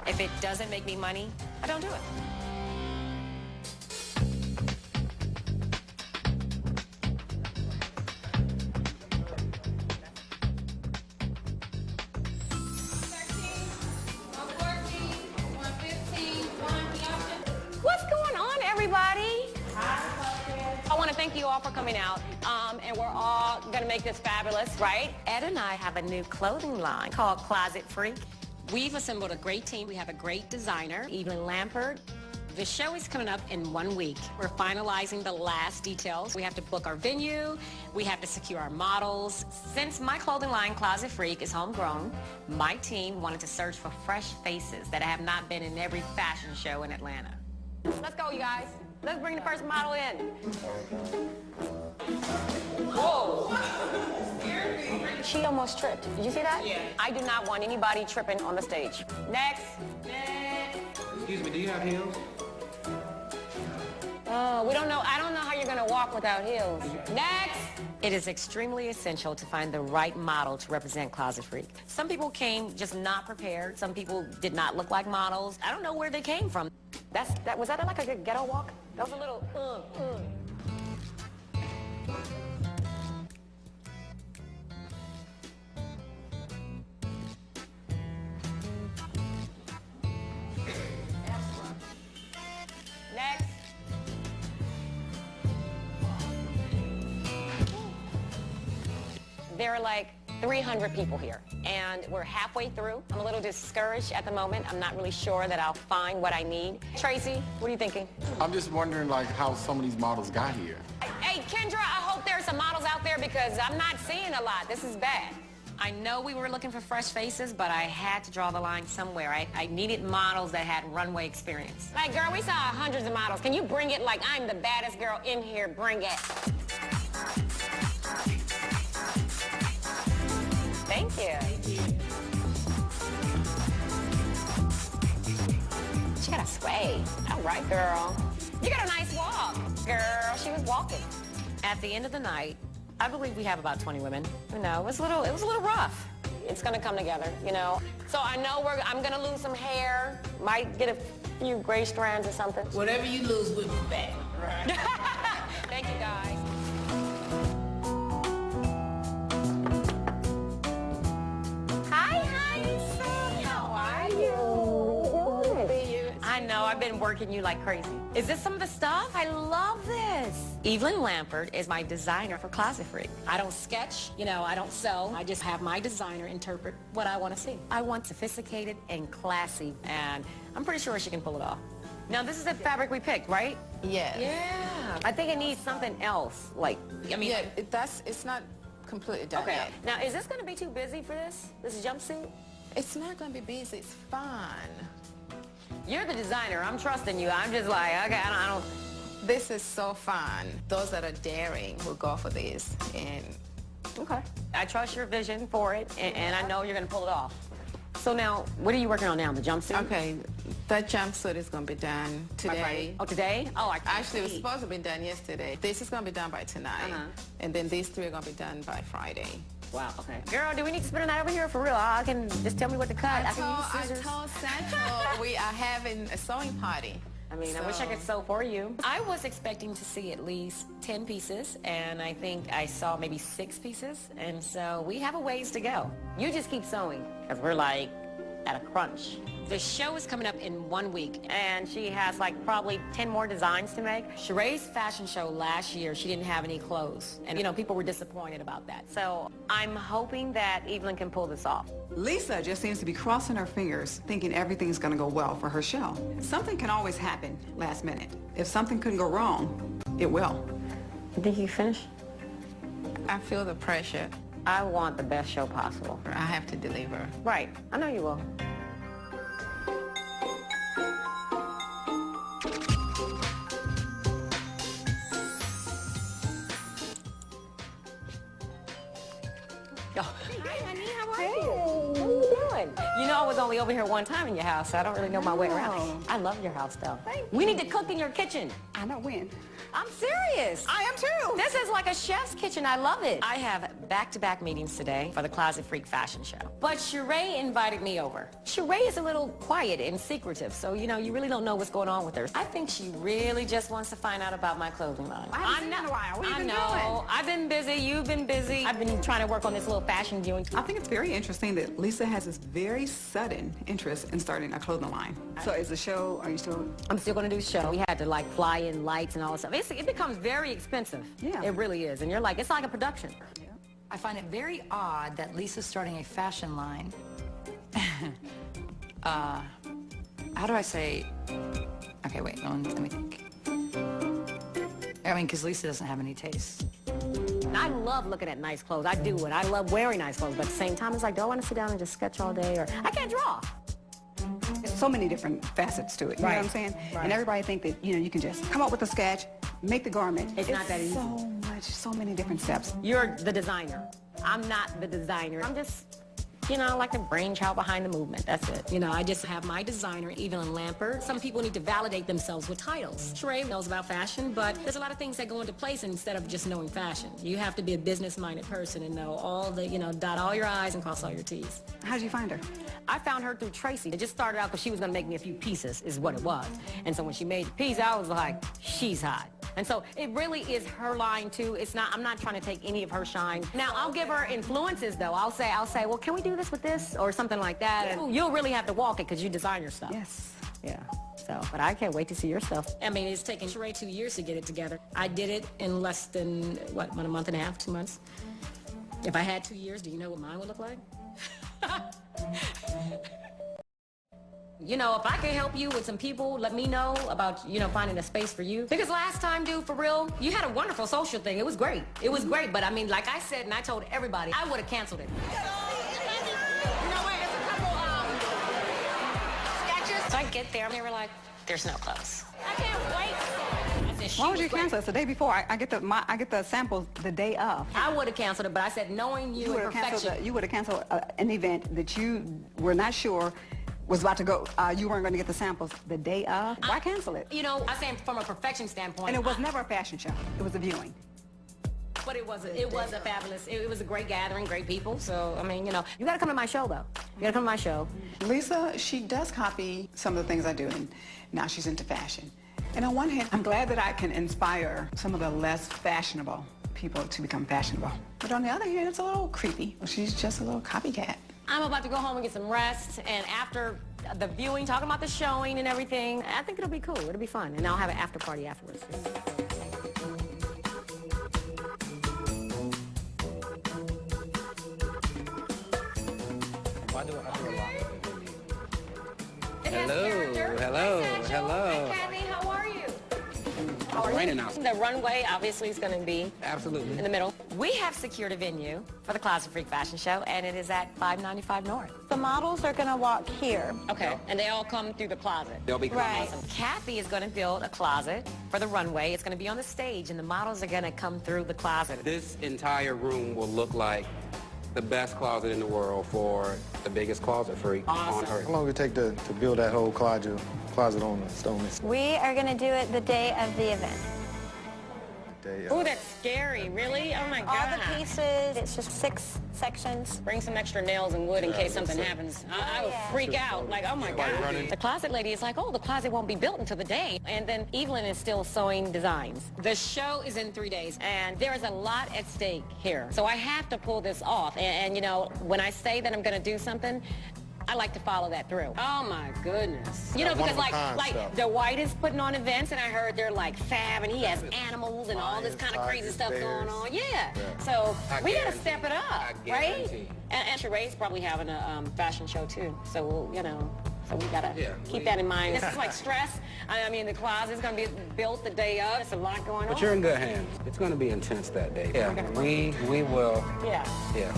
If it doesn't make me money, I don't do it. What's going on, everybody? I want to thank you all for coming out, and we're all going to make this fabulous, right? Ed and I have a new clothing line called Closet Freak. We've assembled a great team. We have a great designer, Evelyn Lampert. The show is coming up in 1 week. We're finalizing the last details. We have to book our venue. We have to secure our models. Since my clothing line, Closet Freak, is homegrown, my team wanted to search for fresh faces that have not been in every fashion show in Atlanta. Let's go, you guys. Let's bring the first model in. Whoa. She almost tripped. Did you see that? Yeah. I do not want anybody tripping on the stage. Next. Excuse me, do you have heels? We don't know. I don't know how you're going to walk without heels. Next. It is extremely essential to find the right model to represent Closet Freak. Some people came just not prepared. Some people did not look like models. I don't know where they came from. Was that like a ghetto walk? That was a little, Next. There are like 300 people here, and we're halfway through. I'm a little discouraged at the moment. I'm not really sure that I'll find what I need. Tracy, what are you thinking? I'm just wondering, like, how some of these models got here. Hey, Kendra, I hope there's some models out there because I'm not seeing a lot. This is bad. I know we were looking for fresh faces, but I had to draw the line somewhere. I needed models that had runway experience. Like, girl, we saw hundreds of models. Can you bring it like I'm the baddest girl in here? Bring it. Thank you. She got a sway. All right, girl. You got a nice walk. Girl, she was walking. At the end of the night, I believe we have about 20 women. You know, it was a little rough. It's gonna come together, you know. So I know I'm gonna lose some hair. Might get a few gray strands or something. Whatever you lose, we'll be back. Right. Thank you, guys. I know, I've been working you like crazy. Is this some of the stuff? I love this. Evelyn Lampert is my designer for Closet Freak. I don't sketch, you know, I don't sew. I just have my designer interpret what I want to see. I want sophisticated and classy, and I'm pretty sure she can pull it off. Now, this is the fabric we picked, right? Yeah. Yeah. I think it needs something else, like, I mean... Yeah, it's not completely done Okay. yet. Now, is this going to be too busy for this jumpsuit? It's not going to be busy. It's fun. You're the designer. I'm trusting you. I'm just like, okay, I don't... This is so fun. Those that are daring will go for this. And Okay. I trust your vision for it, and I know you're going to pull it off. So now, what are you working on now, the jumpsuit? okay, that jumpsuit is going to be done today. Oh, today? Oh, I can't Actually, it was wait. supposed to be done yesterday. This is going to be done by tonight. And then these three are going to be done by Friday. Wow, okay. Girl, do we need to spend a night over here for real? I can just tell me what to cut. I can use I scissors. told Central we are having a sewing party. I mean, I wish I could sew for you. I was expecting to see at least 10 pieces, and I think I saw maybe 6 pieces, and so we have a ways to go. You just keep sewing, because we're like at a crunch. The show is coming up in 1 week, and she has like probably 10 more designs to make. Sheree's fashion show last year, she didn't have any clothes, and you know, people were disappointed about that. So I'm hoping that Evelyn can pull this off. Lisa just seems to be crossing her fingers, thinking everything's going to go well for her show. Something can always happen last minute. If something couldn't go wrong, it will. You think you can finish? I feel the pressure. I want the best show possible. I have to deliver. Right. I know you will. Hi, honey. How are you? What are you doing? You know, I was only over here one time in your house, so I don't really know my way around. I love your house, though. We need to cook in your kitchen. I know when. I'm serious. I am too. This is like a chef's kitchen. I love it. I have back-to-back meetings today for the Closet Freak fashion show. But Sheree invited me over. Sheree is a little quiet and secretive, so, you know, you really don't know what's going on with her. I think she really just wants to find out about my clothing line. I haven't seen you in a while. What have you been doing? I've been busy. You've been busy. I've been trying to work on this little fashion viewing. I think it's very interesting that Lisa has this very sudden interest in starting a clothing line. So is the show, are you still? I'm still going to do the show. We had to, like, fly in lights and all this stuff. It becomes very expensive. Yeah. It really is. And you're like, it's like a production. I find it very odd that Lisa's starting a fashion line. How do I say? Okay, wait, let me think. I mean, because Lisa doesn't have any taste. I love looking at nice clothes. I do it. I love wearing nice clothes. But at the same time, it's like, do I want to sit down and just sketch all day? Or I can't draw. There's so many different facets to it. You know what I'm saying? Right. And everybody think that, you know, you can just come up with a sketch, make the garment. It's not that easy. So much, so many different steps. You're the designer. I'm not the designer. I'm just, you know, like the brainchild behind the movement. That's it. You know, I just have my designer, Evelyn Lampert. Some people need to validate themselves with titles. Sheree knows about fashion, but there's a lot of things that go into place instead of just knowing fashion. You have to be a business-minded person and know all the, you know, dot all your I's and cross all your T's. How did you find her? I found her through Tracy. It just started out because she was going to make me a few pieces, is what it was. And so when she made the piece, I was like, she's hot. And so it really is her line, too. It's not, I'm not trying to take any of her shine. Now, I'll give her influences, though. I'll say, well, can we do this with this? Or something like that. And you'll really have to walk it because you design your stuff. Yes. Yeah. So, but I can't wait to see your stuff. I mean, it's taken Sheree 2 years to get it together. I did it in less than, what, a month and a half, 2 months? If I had 2 years, do you know what mine would look like? You know, if I can help you with some people, let me know about, you know, finding a space for you. Because last time, dude, for real, you had a wonderful social thing. It was great. It was great. But I mean, like I said, and I told everybody, I would have canceled it. So I get there, and they were like, there's no clothes. I can't wait. Why would you cancel it? It's the day before. I get the samples the day of. I would have canceled it, but I said, knowing you and perfection. You would have canceled an event that you were not sure was about to go. You weren't going to get the samples the day of. Why cancel it? You know, I'm saying from a perfection standpoint. And it was never a fashion show. It was a viewing. But it was a fabulous, it was a great gathering, great people. So, I mean, you know, you got to come to my show, though. You got to come to my show. Lisa, she does copy some of the things I do, and now she's into fashion. And on one hand, I'm glad that I can inspire some of the less fashionable people to become fashionable. But on the other hand, it's a little creepy. She's just a little copycat. I'm about to go home and get some rest, and after the viewing, talking about the showing and everything, I think it'll be cool. It'll be fun, and I'll have an after party afterwards. Hello. Hi, Kathy. How are you? It's raining out. The runway obviously is going to be Absolutely. in the middle. We have secured a venue for the Closet Freak Fashion Show, and it is at 595 North. The models are going to walk here. Okay, and they all come through the closet. They'll be Right. Awesome. Kathy is going to build a closet for the runway. It's going to be on the stage, and the models are going to come through the closet. This entire room will look like the best closet in the world for the biggest closet freak on earth. How long would it take to build that whole closet on the stone? We are going to do it the day of the event. Oh, that's scary. Really? Oh, my God. All the pieces, it's just 6 sections. Bring some extra nails and wood in case something happens. I would freak out. Like, oh, my God. The closet lady is like, oh, the closet won't be built until the day. And then Evelyn is still sewing designs. The show is in 3 days, and there is a lot at stake here. So I have to pull this off. And you know, when I say that I'm going to do something, I like to follow that through. Oh, my goodness. You know, because like the White is putting on events, and I heard they're like fab, and he has animals and all this kind of crazy stuff going on. Yeah. So we got to step it up, right? And Sheree's probably having a fashion show, too. So, we'll, you know, so we got to keep that in mind. This is like stress. I mean, the closet's going to be built the day of. There's a lot going on. But you're in good hands. It's going to be intense that day. Yeah, we will. Yeah. Yeah.